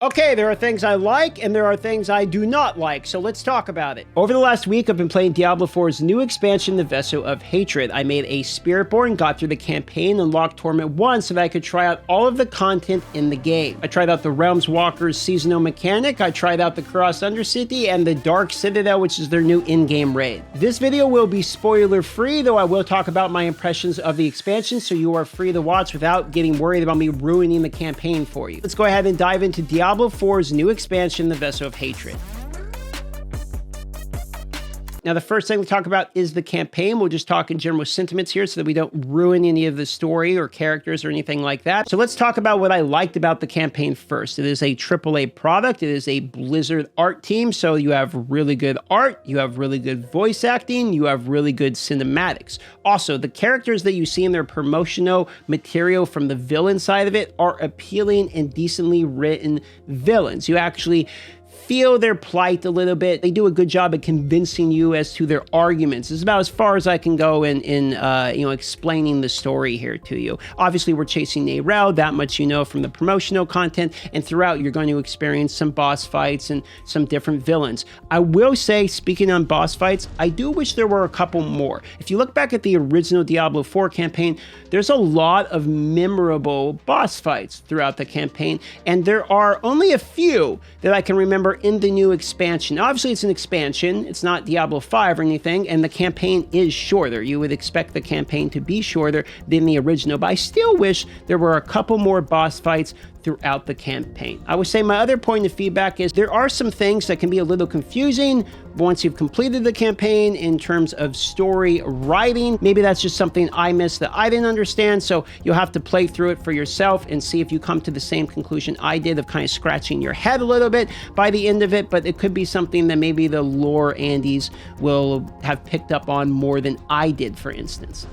Okay, there are things I like and there are things I do not like, so let's talk about it. Over the last week, I've been playing Diablo 4's new expansion, The Vessel of Hatred. I made a spiritborn, got through the campaign, unlocked Torment 1 so that I could try out all of the content in the game. I tried out the Realmwalker's seasonal mechanic, I tried out the Kurast Undercity, and the Dark Citadel, which is their new in-game raid. This video will be spoiler-free, though I will talk about my impressions of the expansion, so you are free to watch without getting worried about me ruining the campaign for you. Let's go ahead and dive into Diablo 4's new expansion, The Vessel of Hatred. Now, the first thing we talk about is the campaign. We'll just talk in general sentiments here so that we don't ruin any of the story or characters or anything like that. So let's talk about what I liked about the campaign first. It is a AAA product. It is a Blizzard art team. So you have really good art, you have really good voice acting, you have really good cinematics. Also, the characters that you see in their promotional material from the villain side of it are appealing and decently written villains. You actually feel their plight a little bit. They do a good job at convincing you as to their arguments. It's about as far as I can go in explaining the story here to you. Obviously, we're chasing Narelle, that much you know from the promotional content, and throughout you're going to experience some boss fights and some different villains. I will say, speaking on boss fights, I do wish there were a couple more. If you look back at the original Diablo 4 campaign, there's a lot of memorable boss fights throughout the campaign, and there are only a few that I can remember in the new expansion. Obviously, it's an expansion. It's not Diablo 5 or anything, and the campaign is shorter. You would expect the campaign to be shorter than the original, but I still wish there were a couple more boss fights throughout the campaign. I would say my other point of feedback is there are some things that can be a little confusing once you've completed the campaign in terms of story writing. Maybe that's just something I missed that I didn't understand, so you'll have to play through it for yourself and see if you come to the same conclusion I did of kind of scratching your head a little bit by the end of it, but it could be something that maybe the lore Andes will have picked up on more than I did, for instance.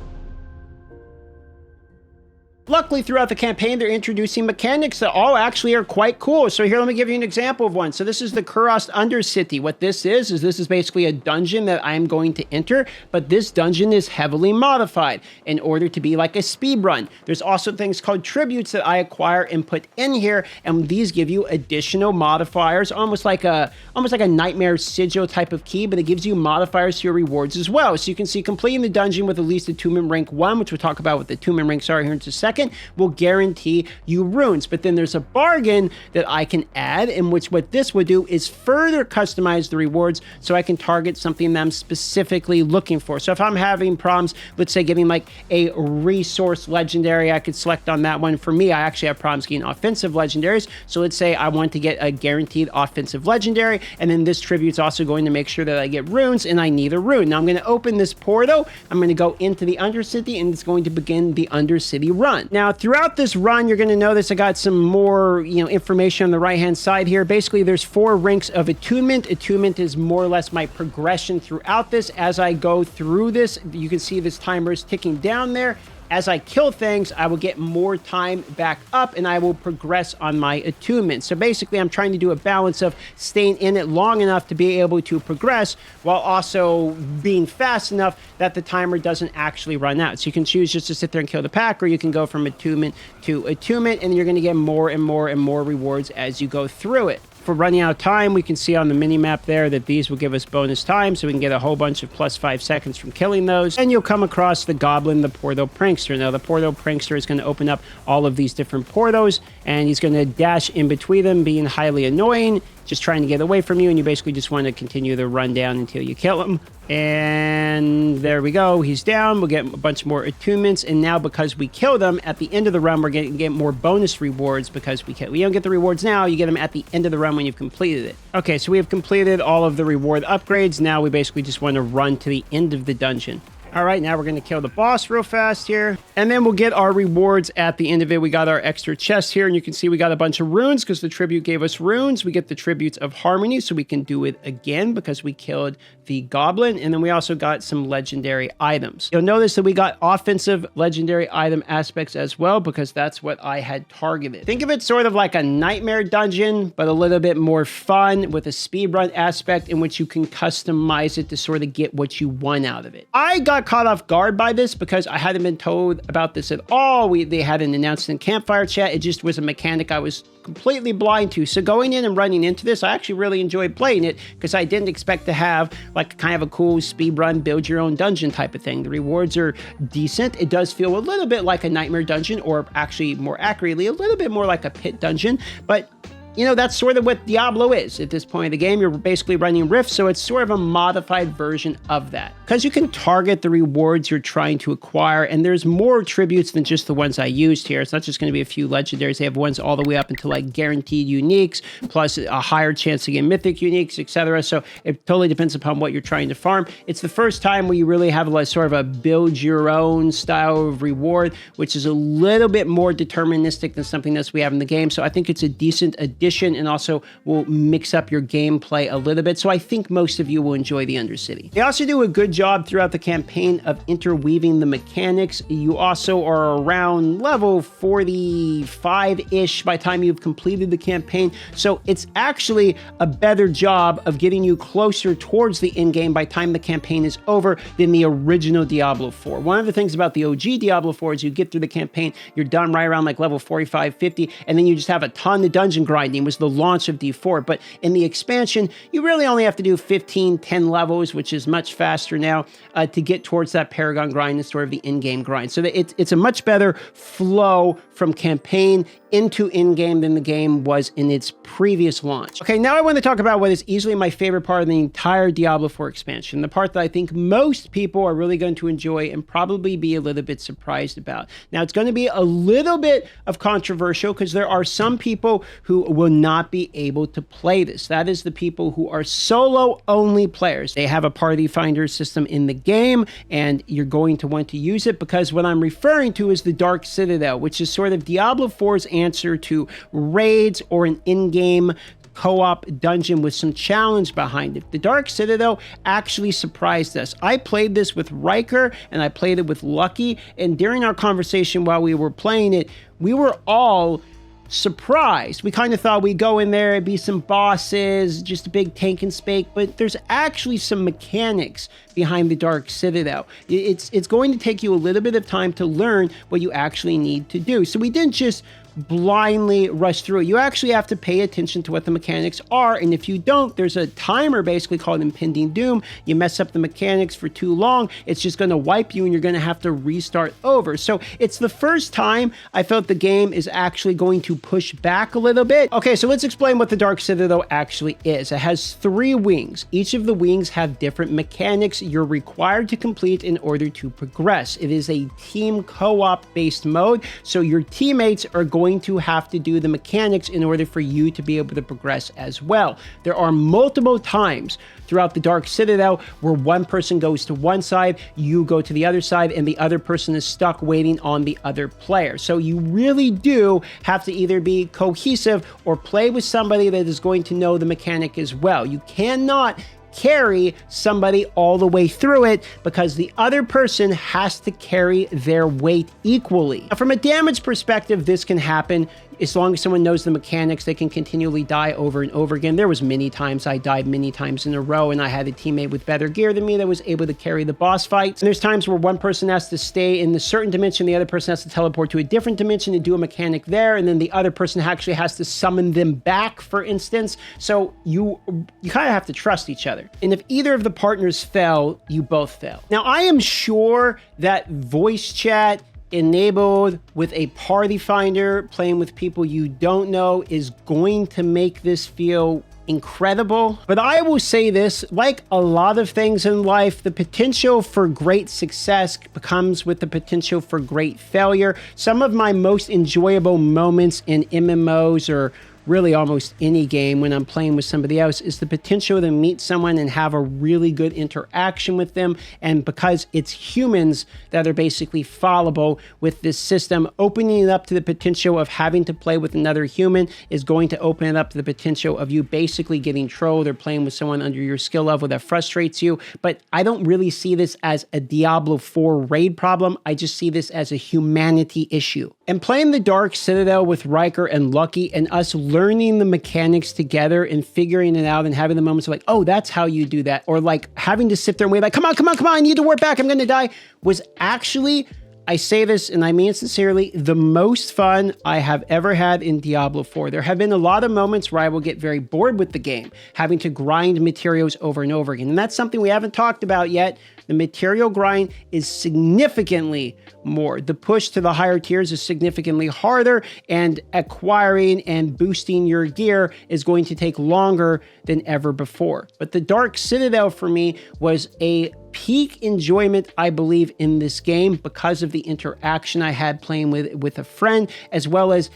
Luckily, throughout the campaign, they're introducing mechanics that all actually are quite cool. So here, let me give you an example of one. So this is the Kurast Undercity. What this is basically a dungeon that I'm going to enter, but this dungeon is heavily modified in order to be like a speed run. There's also things called tributes that I acquire and put in here, and these give you additional modifiers, almost like a nightmare sigil type of key, but it gives you modifiers to your rewards as well. So you can see completing the dungeon with at least attunement rank 1, which we'll talk about what the attunement ranks are here in just a second, will guarantee you runes. But then there's a bargain that I can add, in which what this would do is further customize the rewards so I can target something that I'm specifically looking for. So if I'm having problems, let's say getting like a resource legendary, I could select on that one. For me, I actually have problems getting offensive legendaries. So let's say I want to get a guaranteed offensive legendary, and then this tribute's also going to make sure that I get runes, and I need a rune. Now I'm going to open this portal, I'm going to go into the Undercity, and it's going to begin the Undercity run. Now, throughout this run, you're going to notice I got some more, information on the right-hand side here. Basically, there's 4 ranks of attunement. Attunement is more or less my progression throughout this. As I go through this, you can see this timer is ticking down there. As I kill things, I will get more time back up and I will progress on my attunement. So basically, I'm trying to do a balance of staying in it long enough to be able to progress while also being fast enough that the timer doesn't actually run out. So you can choose just to sit there and kill the pack, or you can go from attunement to attunement, and you're going to get more and more and more rewards as you go through it. For running out of time, we can see on the mini-map there that these will give us bonus time, so we can get a whole bunch of plus 5 seconds from killing those. And you'll come across the Goblin, the Portal Prankster. Now, the Portal Prankster is going to open up all of these different portals, and he's going to dash in between them, being highly annoying, just trying to get away from you, and you basically just want to continue the run down until you kill him. And there we go. He's down. We'll get a bunch more attunements, and now because we kill them at the end of the run, we're going to get more bonus rewards because we don't get the rewards now. You get them at the end of the run when you've completed it. Okay, so we have completed all of the reward upgrades. Now we basically just want to run to the end of the dungeon. All right, now we're going to kill the boss real fast here. And then we'll get our rewards at the end of it. We got our extra chest here, and you can see we got a bunch of runes because the tribute gave us runes. We get the tributes of harmony, so we can do it again because we killed the goblin. And then we also got some legendary items. You'll notice that we got offensive legendary item aspects as well because that's what I had targeted. Think of it sort of like a nightmare dungeon, but a little bit more fun with a speedrun aspect in which you can customize it to sort of get what you want out of it. I got got caught off guard by this because I hadn't been told about this at all. They hadn't announced in Campfire Chat. It just was a mechanic I was completely blind to. So going in and running into this, I actually really enjoyed playing it because I didn't expect to have like kind of a cool speed run, build your own dungeon type of thing. The rewards are decent. It does feel a little bit like a nightmare dungeon, or actually more accurately, a little bit more like a pit dungeon, but you know, that's sort of what Diablo is at this point in the game. You're basically running rifts, so it's sort of a modified version of that. Because you can target the rewards you're trying to acquire, and there's more tributes than just the ones I used here. It's not just going to be a few legendaries. They have ones all the way up into like guaranteed uniques, plus a higher chance to get mythic uniques, etc. So it totally depends upon what you're trying to farm. It's the first time where you really have like sort of a build your own style of reward, which is a little bit more deterministic than something else we have in the game. So I think it's a decent addition, and also will mix up your gameplay a little bit. So I think most of you will enjoy the Undercity. They also do a good job throughout the campaign of interweaving the mechanics. You also are around level 45-ish by the time you've completed the campaign. So it's actually a better job of getting you closer towards the end game by the time the campaign is over than the original Diablo 4. One of the things about the OG Diablo 4 is you get through the campaign, you're done right around like level 45, 50, and then you just have a ton of dungeon grinding. Was the launch of D4, but in the expansion, you really only have to do 15, 10 levels, which is much faster now to get towards that Paragon grind and sort of the in-game grind. So that it's a much better flow from campaign into in-game than the game was in its previous launch. Okay, now I want to talk about what is easily my favorite part of the entire Diablo 4 expansion, the part that I think most people are really going to enjoy and probably be a little bit surprised about. Now, it's going to be a little bit of controversial because there are some people who will not be able to play this. That is the people who are solo-only players. They have a party finder system in the game, and you're going to want to use it because what I'm referring to is the Dark Citadel, which is sort of Diablo 4's answer to raids or an in-game co-op dungeon with some challenge behind it. The Dark Citadel actually surprised us. I played this with Riker and I played it with Lucky, and during our conversation while we were playing it, we were all surprised. We kind of thought we'd go in there, it'd be some bosses, just a big tank and spake, but there's actually some mechanics behind the Dark Citadel. It's going to take you a little bit of time to learn what you actually need to do. So we didn't just blindly rush through it. You actually have to pay attention to what the mechanics are, and if you don't, there's a timer basically called impending doom. You mess up the mechanics for too long, it's just going to wipe you and you're going to have to restart over. So it's the first time I felt the game is actually going to push back a little bit. Okay, so let's explain what the Dark Citadel actually is. It has 3 wings. Each of the wings have different mechanics you're required to complete in order to progress. It is a team co-op based mode, so your teammates are going to have to do the mechanics in order for you to be able to progress as well. There are multiple times throughout the Dark Citadel where one person goes to one side, you go to the other side, and the other person is stuck waiting on the other player. So you really do have to either be cohesive or play with somebody that is going to know the mechanic as well. You cannot carry somebody all the way through it because the other person has to carry their weight equally. Now, from a damage perspective, this can happen as long as someone knows the mechanics. They can continually die over and over again. There was many times I died many times in a row and I had a teammate with better gear than me that was able to carry the boss fights. And there's times where one person has to stay in a certain dimension, the other person has to teleport to a different dimension and do a mechanic there, and then the other person actually has to summon them back, for instance. So you kind of have to trust each other. And if either of the partners fell, you both fell. Now, I am sure that voice chat enabled with a party finder, playing with people you don't know, is going to make this feel incredible. But I will say this, like a lot of things in life, the potential for great success comes with the potential for great failure. Some of my most enjoyable moments in MMOs or really almost any game when I'm playing with somebody else is the potential to meet someone and have a really good interaction with them. And because it's humans that are basically fallible with this system, opening it up to the potential of having to play with another human is going to open it up to the potential of you basically getting trolled or playing with someone under your skill level that frustrates you. But I don't really see this as a Diablo 4 raid problem. I just see this as a humanity issue. And playing the Dark Citadel with Riker and Lucky and us learning the mechanics together and figuring it out and having the moments of like, oh, that's how you do that. Or like having to sit there and wait like, come on, I need to warp back, I'm gonna die, was actually, I say this and I mean it sincerely, the most fun I have ever had in Diablo 4. There have been a lot of moments where I will get very bored with the game, having to grind materials over and over again. And that's something we haven't talked about yet. The material grind is significantly more. The push to the higher tiers is significantly harder, and acquiring and boosting your gear is going to take longer than ever before. But the Dark Citadel for me was a peak enjoyment, I believe, in this game because of the interaction I had playing with a friend, as well as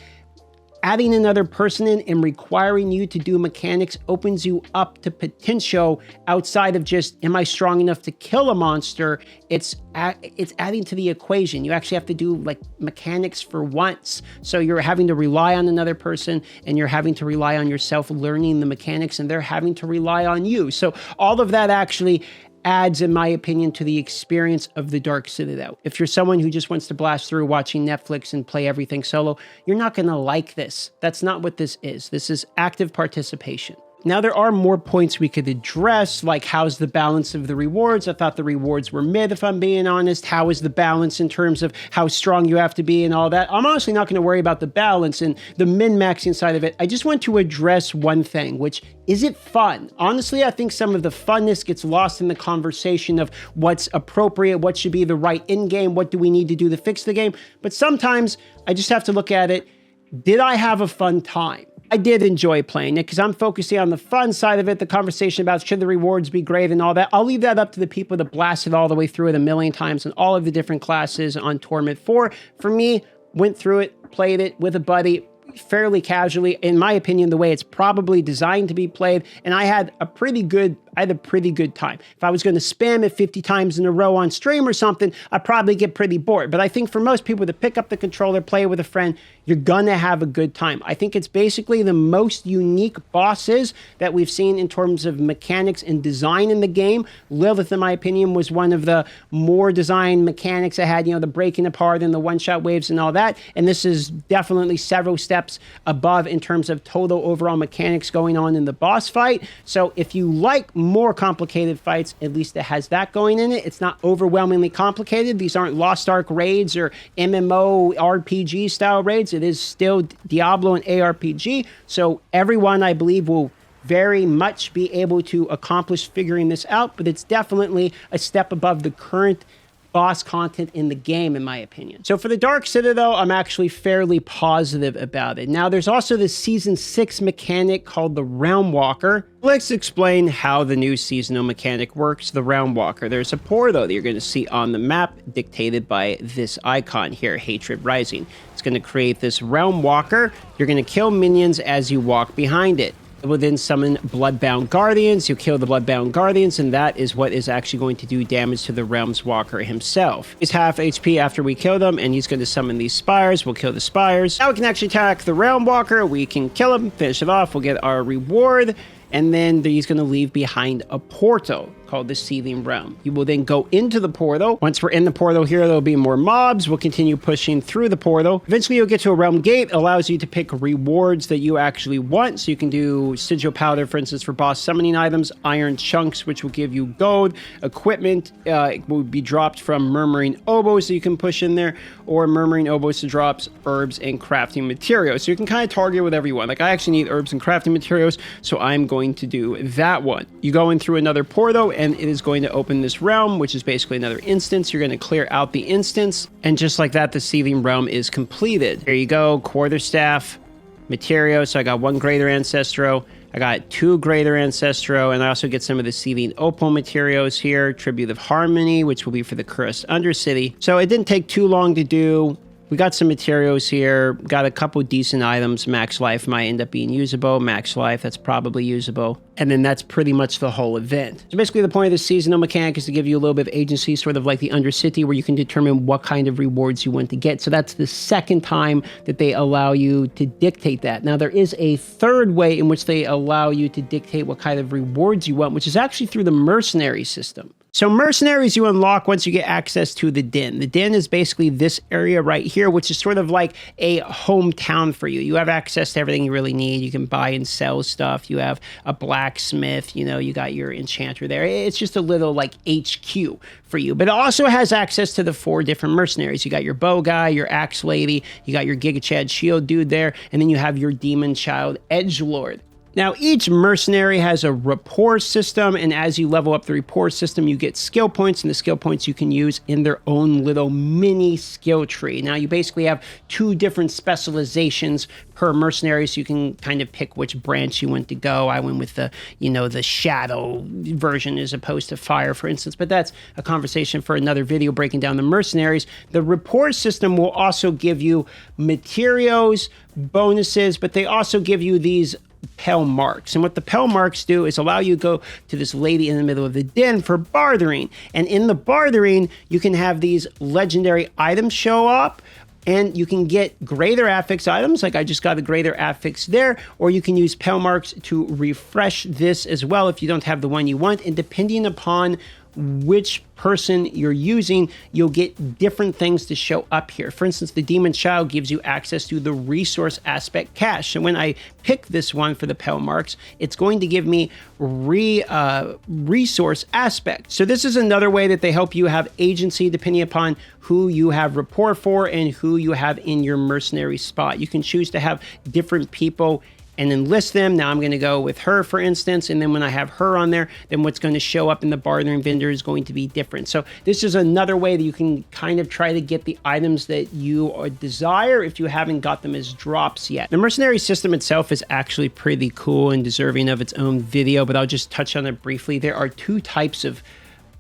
adding another person in and requiring you to do mechanics opens you up to potential outside of just, am I strong enough to kill a monster? It's adding to the equation. You actually have to do like mechanics for once. So you're having to rely on another person and you're having to rely on yourself learning the mechanics, and they're having to rely on you. So all of that actually adds, in my opinion, to the experience of the Dark Citadel. If you're someone who just wants to blast through watching Netflix and play everything solo, you're not going to like this. That's not what this is. This is active participation. Now, there are more points we could address, like how's the balance of the rewards? I thought the rewards were mid, if I'm being honest. How is the balance in terms of how strong you have to be and all that? I'm honestly not going to worry about the balance and the min-maxing side of it. I just want to address one thing, which is it fun? Honestly, I think some of the funness gets lost in the conversation of what's appropriate, what should be the right in-game, what do we need to do to fix the game? But sometimes I just have to look at it. Did I have a fun time? I did enjoy playing it because I'm focusing on the fun side of it, the conversation about should the rewards be great and all that. I'll leave that up to the people that blasted all the way through it a million times and all of the different classes on Torment 4. For me, went through it, played it with a buddy, fairly casually, in my opinion, the way it's probably designed to be played, and I had a pretty good time. If I was going to spam it 50 times in a row on stream or something, I'd probably get pretty bored. But I think for most people to pick up the controller, play with a friend, you're gonna have a good time. I think it's basically the most unique bosses that we've seen in terms of mechanics and design in the game. Lilith, in my opinion, was one of the more designed mechanics I had, you know, the breaking apart and the one-shot waves and all that. And this is definitely several steps above in terms of total overall mechanics going on in the boss fight. So if you like more complicated fights, at least it has that going in it. It's not overwhelmingly complicated. These aren't Lost Ark raids or MMO RPG style raids. It is still Diablo and ARPG. So everyone, I believe, will very much be able to accomplish figuring this out, but it's definitely a step above the current boss content in the game, in my opinion. So for the Dark Citadel, I'm actually fairly positive about it. Now, there's also this Season 6 mechanic called the Realmwalker. Let's explain how the new seasonal mechanic works, the Realmwalker. There's a portal that you're going to see on the map dictated by this icon here, Hatred Rising. It's going to create this Realmwalker. You're going to kill minions as you walk behind it. It will then summon Bloodbound Guardians. You kill the Bloodbound Guardians, and that is what is actually going to do damage to the Realmwalker himself. He's half HP after we kill them, and he's going to summon these spires. We'll kill the spires. Now we can actually attack the Realmwalker. We can kill him, finish it off. We'll get our reward, and then he's going to leave behind a portal called the Seething Realm. You will then go into the portal. Once we're in the portal here, there'll be more mobs. We'll continue pushing through the portal. Eventually, you'll get to a realm gate. It allows you to pick rewards that you actually want. So you can do sigil powder, for instance, for boss summoning items, iron chunks, which will give you gold, equipment will be dropped from murmuring oboes that you can push in there, or murmuring oboes to drops herbs and crafting materials. So you can kind of target whatever you want. Like I actually need herbs and crafting materials, so I'm going to do that one. You go in through another portal, and it is going to open this realm, which is basically another instance. You're going to clear out the instance, and just like that, the Seething Realm is completed. There you go, quarterstaff, material. So I got 1 greater ancestro, I got 2 greater ancestro, and I also get some of the Seething Opal materials here, Tribute of Harmony, which will be for the Kurast Undercity. So it didn't take too long to do. We got some materials here, got a couple decent items. Max life might end up being usable. Max life, that's probably usable. And then that's pretty much the whole event. So basically the point of the seasonal mechanic is to give you a little bit of agency, sort of like the Undercity, where you can determine what kind of rewards you want to get. So that's the second time that they allow you to dictate that. Now there is a third way in which they allow you to dictate what kind of rewards you want, which is actually through the Mercenary system. So Mercenaries you unlock once you get access to the Den. The Den is basically this area right here, which is sort of like a hometown for you. You have access to everything you really need. You can buy and sell stuff. You have a blacksmith, you know, you got your enchanter there. It's just a little like HQ for you. But it also has access to the 4 different mercenaries. You got your bow guy, your axe lady, you got your Giga Chad shield dude there, and then you have your demon child edgelord. Now, each mercenary has a rapport system, and as you level up the rapport system, you get skill points, and the skill points you can use in their own little mini skill tree. Now, you basically have 2 different specializations per mercenary, so you can kind of pick which branch you want to go. I went with the, you know, the shadow version as opposed to fire, for instance, but that's a conversation for another video breaking down the mercenaries. The rapport system will also give you materials, bonuses, but they also give you these Pale marks. And what the Pale marks do is allow you to go to this lady in the middle of the den for bartering. And in the bartering, you can have these legendary items show up, and you can get greater affix items, like I just got a greater affix there, or you can use Pale marks to refresh this as well if you don't have the one you want. And depending upon which person you're using, you'll get different things to show up here. For instance, the Demon Child gives you access to the resource aspect cache. So when I pick this one for the Pale marks, it's going to give me resource aspect. So this is another way that they help you have agency depending upon who you have rapport for and who you have in your mercenary spot. You can choose to have different people and then list them. Now I'm going to go with her, for instance, and then when I have her on there, then what's going to show up in the bartering vendor is going to be different. So this is another way that you can kind of try to get the items that you desire if you haven't got them as drops yet. The mercenary system itself is actually pretty cool and deserving of its own video, but I'll just touch on it briefly. There are 2 types of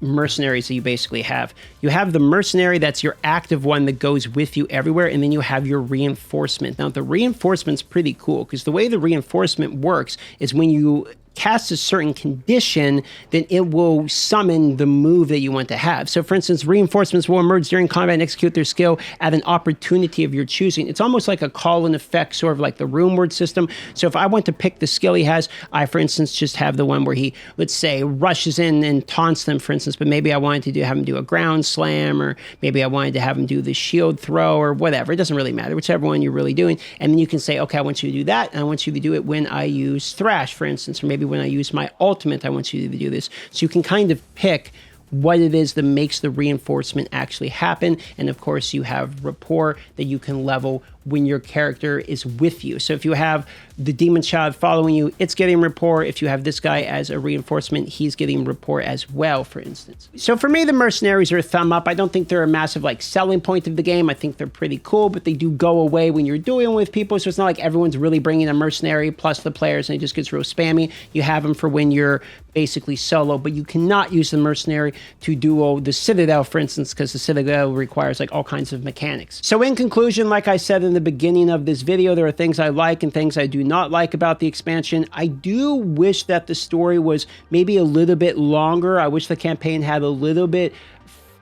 mercenaries that you basically have. You have the mercenary that's your active one that goes with you everywhere, and then you have your reinforcement. Now, the reinforcement's pretty cool because the way the reinforcement works is when you cast a certain condition, then it will summon the move that you want to have. So for instance, reinforcements will emerge during combat and execute their skill at an opportunity of your choosing. It's almost like a call and effect, sort of like the rune word system. So if I want to pick the skill he has, I, for instance, just have the one where he, let's say, rushes in and taunts them, for instance, but maybe I wanted to have him do a ground slam, or maybe I wanted to have him do the shield throw or whatever. It doesn't really matter, whichever one you're really doing. And then you can say, okay, I want you to do that, and I want you to do it when I use thrash, for instance, or maybe when I use my ultimate, I want you to do this. So you can kind of pick what it is that makes the reinforcement actually happen. And of course, you have rapport that you can level when your character is with you. So if you have the Demon Child following you, it's getting rapport. If you have this guy as a reinforcement, he's getting rapport as well, for instance. So for me, the mercenaries are a thumb up. I don't think they're a massive like selling point of the game. I think they're pretty cool, but they do go away when you're doing with people. So it's not like everyone's really bringing a mercenary plus the players and it just gets real spammy. You have them for when you're basically solo, but you cannot use the mercenary to duo the Citadel, for instance, because the Citadel requires like all kinds of mechanics. So in conclusion, like I said in the beginning of this video, there are things I like and things I do not like about the expansion. I do wish that the story was maybe a little bit longer. I wish the campaign had a little bit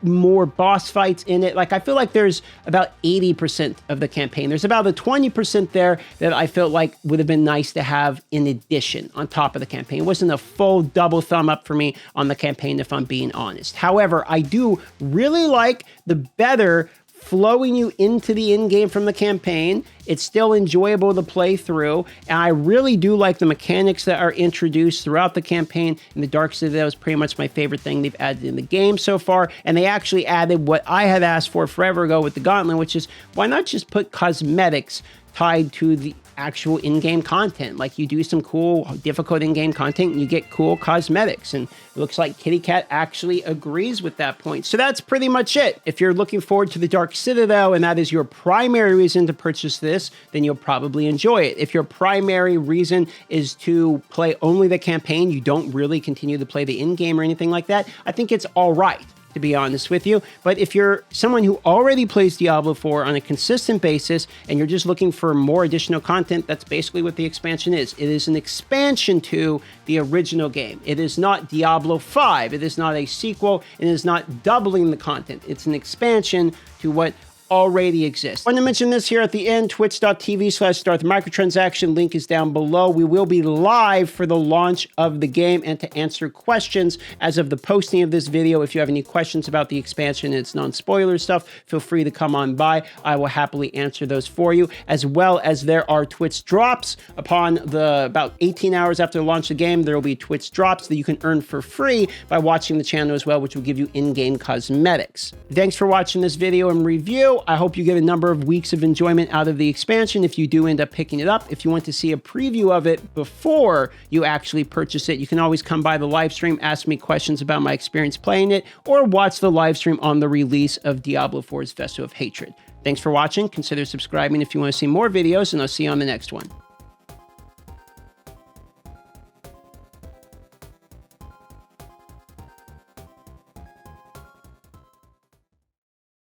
more boss fights in it. Like, I feel like there's about 80% of the campaign. There's about a 20% there that I felt like would have been nice to have in addition on top of the campaign. It wasn't a full double thumb up for me on the campaign, if I'm being honest. However, I do really like the better flowing you into the end game from the campaign. It's still enjoyable to play through, and I really do like the mechanics that are introduced throughout the campaign. And the Dark Citadel is pretty much my favorite thing they've added in the game so far, and they actually added what I had asked for forever ago with the Gauntlet, which is, why not just put cosmetics tied to the actual in-game content? Like, you do some cool, difficult in-game content and you get cool cosmetics, and it looks like Kitty Cat actually agrees with that point. So that's pretty much it. If you're looking forward to the Dark Citadel and that is your primary reason to purchase this, then you'll probably enjoy it. If your primary reason is to play only the campaign, you don't really continue to play the in-game or anything like that, I think it's all right, to be honest with you. But if you're someone who already plays Diablo 4 on a consistent basis and you're just looking for more additional content, that's basically what the expansion is. It is an expansion to the original game. It is not Diablo 5. It is not a sequel. It is not doubling the content. It's an expansion to what already exist. I want to mention this here at the end, twitch.tv/start the microtransaction. Link is down below. We will be live for the launch of the game and to answer questions as of the posting of this video. If you have any questions about the expansion and its non-spoiler stuff, feel free to come on by. I will happily answer those for you, as well as there are Twitch drops upon the about 18 hours after the launch of the game. There will be Twitch drops that you can earn for free by watching the channel as well, which will give you in-game cosmetics. Thanks for watching this video and review. I hope you get a number of weeks of enjoyment out of the expansion if you do end up picking it up. If you want to see a preview of it before you actually purchase it, you can always come by the live stream, ask me questions about my experience playing it, or watch the live stream on the release of Diablo 4's Festival of Hatred. Thanks for watching. Consider subscribing if you want to see more videos, and I'll see you on the next one.